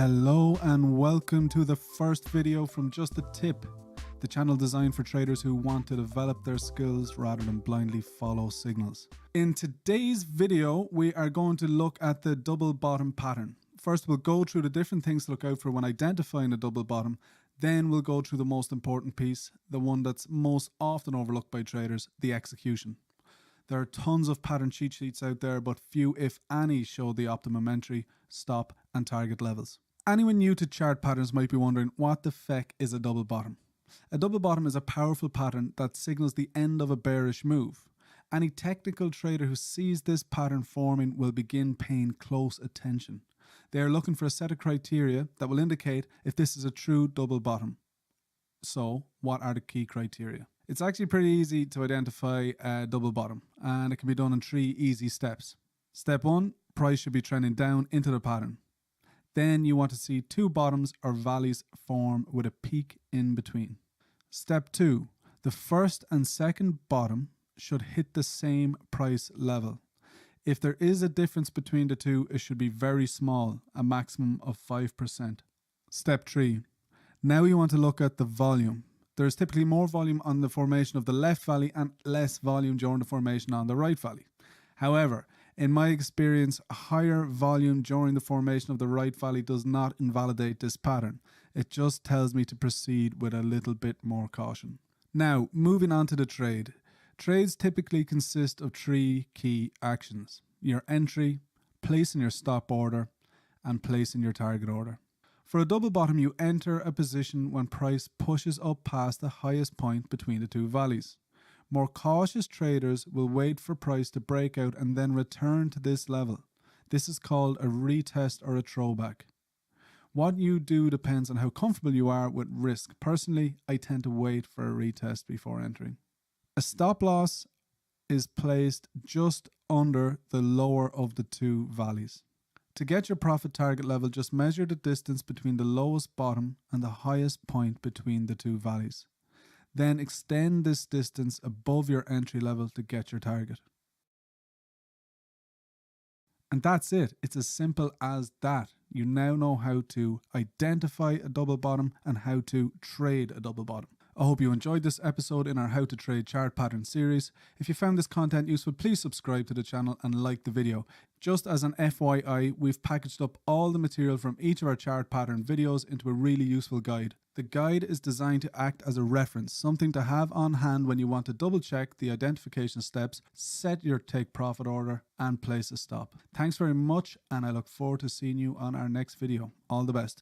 Hello and welcome to the first video from Just a Tip, the channel designed for traders who want to develop their skills rather than blindly follow signals. In today's video, we are going to look at the double bottom pattern. First, we'll go through the different things to look out for when identifying a double bottom. Then we'll go through the most important piece, the one that's most often overlooked by traders, the execution. There are tons of pattern cheat sheets out there, but few, if any, show the optimum entry, stop, and target levels. Anyone new to chart patterns might be wondering, what the feck is a double bottom? A double bottom is a powerful pattern that signals the end of a bearish move. Any technical trader who sees this pattern forming will begin paying close attention. They are looking for a set of criteria that will indicate if this is a true double bottom. So, what are the key criteria? It's actually pretty easy to identify a double bottom, and it can be done in 3 easy steps. Step 1, price should be trending down into the pattern. Then you want to see 2 bottoms or valleys form with a peak in between. Step 2, the first and second bottom should hit the same price level. If there is a difference between the two, it should be very small, a maximum of 5%. Step 3, now you want to look at the volume. There is typically more volume on the formation of the left valley and less volume during the formation on the right valley. However, in my experience, a higher volume during the formation of the right valley does not invalidate this pattern. It just tells me to proceed with a little bit more caution. Now, moving on to the trade. Trades typically consist of 3 key actions: your entry, placing your stop order, and placing your target order. For a double bottom, you enter a position when price pushes up past the highest point between the 2 valleys. More cautious traders will wait for price to break out and then return to this level. This is called a retest or a throwback. What you do depends on how comfortable you are with risk. Personally, I tend to wait for a retest before entering. A stop loss is placed just under the lower of the 2 valleys. To get your profit target level, just measure the distance between the lowest bottom and the highest point between the 2 valleys. Then extend this distance above your entry level to get your target. And that's it. It's as simple as that. You now know how to identify a double bottom and how to trade a double bottom. I hope you enjoyed this episode in our How to Trade Chart Pattern series. If you found this content useful, please subscribe to the channel and like the video. Just as an FYI, we've packaged up all the material from each of our chart pattern videos into a really useful guide. The guide is designed to act as a reference, something to have on hand when you want to double check the identification steps, set your take profit order, and place a stop. Thanks very much, and I look forward to seeing you on our next video. All the best.